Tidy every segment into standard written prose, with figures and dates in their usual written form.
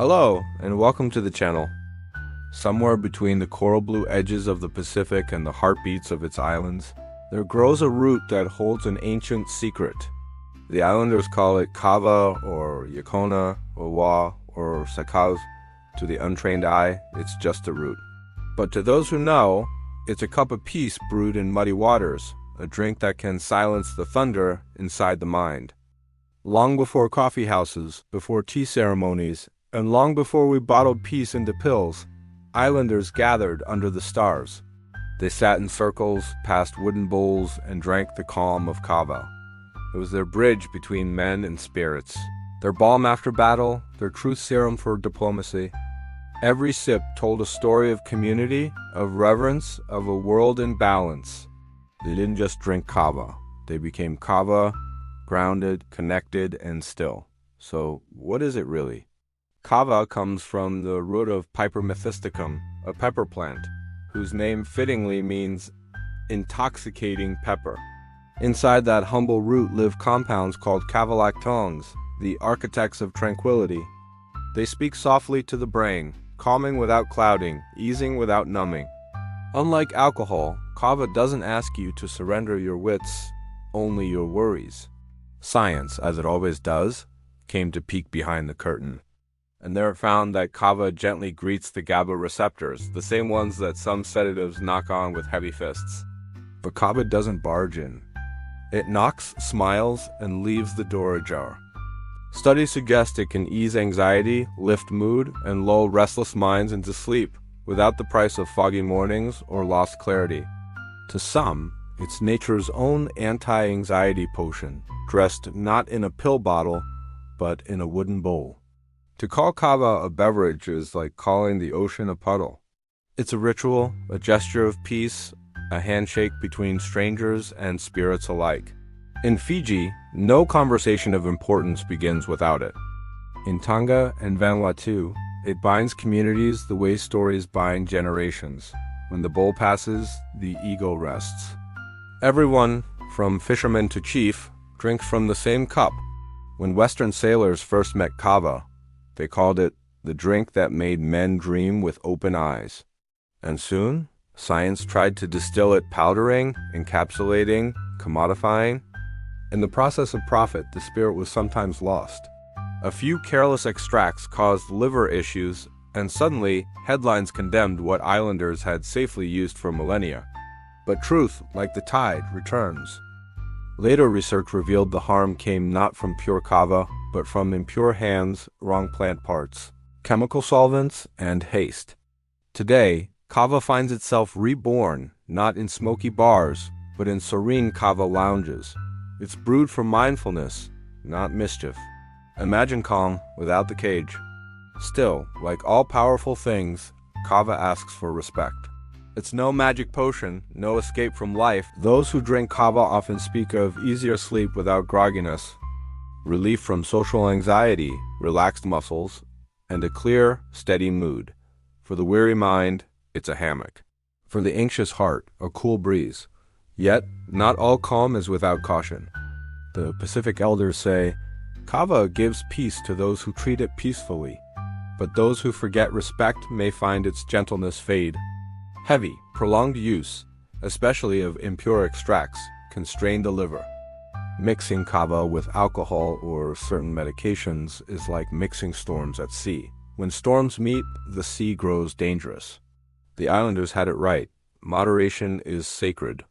Hello, and welcome to the channel. Somewhere between the coral blue edges of the Pacific and the heartbeats of its islands, there grows a root that holds an ancient secret. The islanders call it Kava or Yacona or Wa or Sakaz. To the untrained eye, it's just a root. But to those who know, it's a cup of peace brewed in muddy waters, a drink that can silence the thunder inside the mind. Long before coffee houses, before tea ceremonies, and long before we bottled peace into pills, islanders gathered under the stars. They sat in circles, passed wooden bowls, and drank the calm of Kava. It was their bridge between men and spirits, their balm after battle, their truth serum for diplomacy. Every sip told a story of community, of reverence, of a world in balance. They didn't just drink Kava. They became Kava, grounded, connected, and still. So what is it really? Kava comes from the root of Piper methysticum, a pepper plant, whose name fittingly means intoxicating pepper. Inside that humble root live compounds called cavalactones, the architects of tranquility. They speak softly to the brain, calming without clouding, easing without numbing. Unlike alcohol, Kava doesn't ask you to surrender your wits, only your worries. Science, as it always does, came to peek behind the curtain. And there it found that Kava gently greets the GABA receptors, the same ones that some sedatives knock on with heavy fists. But Kava doesn't barge in. It knocks, smiles, and leaves the door ajar. Studies suggest it can ease anxiety, lift mood, and lull restless minds into sleep, without the price of foggy mornings or lost clarity. To some, it's nature's own anti-anxiety potion, dressed not in a pill bottle, but in a wooden bowl. To call Kava a beverage is like calling the ocean a puddle. It's a ritual, a gesture of peace, a handshake between strangers and spirits alike. In Fiji, no conversation of importance begins without it. In Tonga and Vanuatu, it binds communities the way stories bind generations. When the bowl passes, the ego rests. Everyone, from fisherman to chief, drinks from the same cup. When Western sailors first met Kava, they called it the drink that made men dream with open eyes. And soon, science tried to distill it, powdering, encapsulating, commodifying. In the process of profit, the spirit was sometimes lost. A few careless extracts caused liver issues, and suddenly, headlines condemned what islanders had safely used for millennia. But truth, like the tide, returns. Later research revealed the harm came not from pure Kava, but from impure hands, wrong plant parts, chemical solvents, and haste. Today, Kava finds itself reborn, not in smoky bars, but in serene Kava lounges. It's brewed for mindfulness, not mischief. Imagine calm without the cage. Still, like all powerful things, Kava asks for respect. It's no magic potion, no escape from life. Those who drink Kava often speak of easier sleep without grogginess, relief from social anxiety, relaxed muscles, and a clear, steady mood. For the weary mind, it's a hammock. For the anxious heart, a cool breeze. Yet, not all calm is without caution. The Pacific elders say, Kava gives peace to those who treat it peacefully, but those who forget respect may find its gentleness fade. Heavy, prolonged use, especially of impure extracts, can strain the liver. Mixing Kava with alcohol or certain medications is like mixing storms at sea. When storms meet, the sea grows dangerous. The islanders had it right. Moderation is sacred.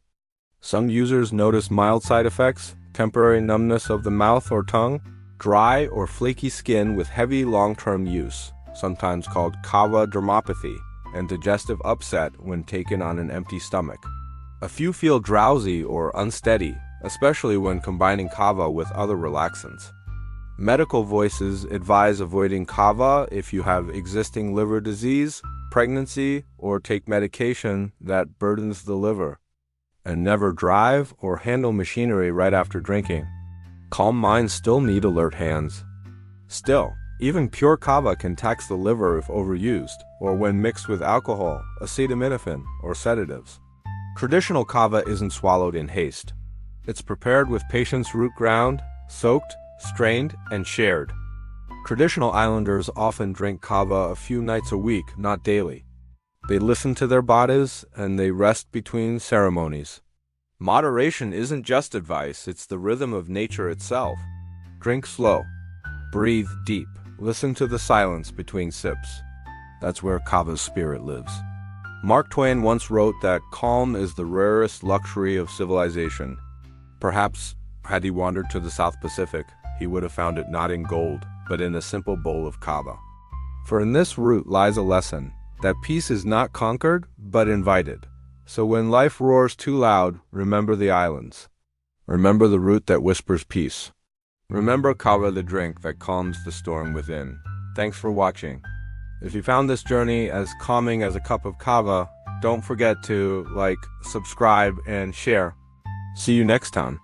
Some users notice mild side effects, temporary numbness of the mouth or tongue, dry or flaky skin with heavy long-term use, sometimes called Kava dermopathy, and digestive upset when taken on an empty stomach. A few feel drowsy or unsteady, especially when combining Kava with other relaxants. Medical voices advise avoiding Kava if you have existing liver disease, pregnancy, or take medication that burdens the liver. And never drive or handle machinery right after drinking. Calm minds still need alert hands. Still, even pure Kava can tax the liver if overused, or when mixed with alcohol, acetaminophen, or sedatives. Traditional Kava isn't swallowed in haste. It's prepared with patience root ground, soaked, strained, and shared. Traditional islanders often drink kava a few nights a week, not daily. They listen to their bodies and they rest between ceremonies. Moderation isn't just advice, it's the rhythm of nature itself. Drink slow, breathe deep, listen to the silence between sips. That's where kava's spirit lives. Mark Twain once wrote that calm is the rarest luxury of civilization. Perhaps, had he wandered to the South Pacific, he would have found it not in gold, but in a simple bowl of kava. For in this root lies a lesson, that peace is not conquered, but invited. So when life roars too loud, remember the islands. Remember the root that whispers peace. Remember kava, the drink that calms the storm within. Thanks for watching. If you found this journey as calming as a cup of kava, don't forget to like, subscribe, and share. See you next time.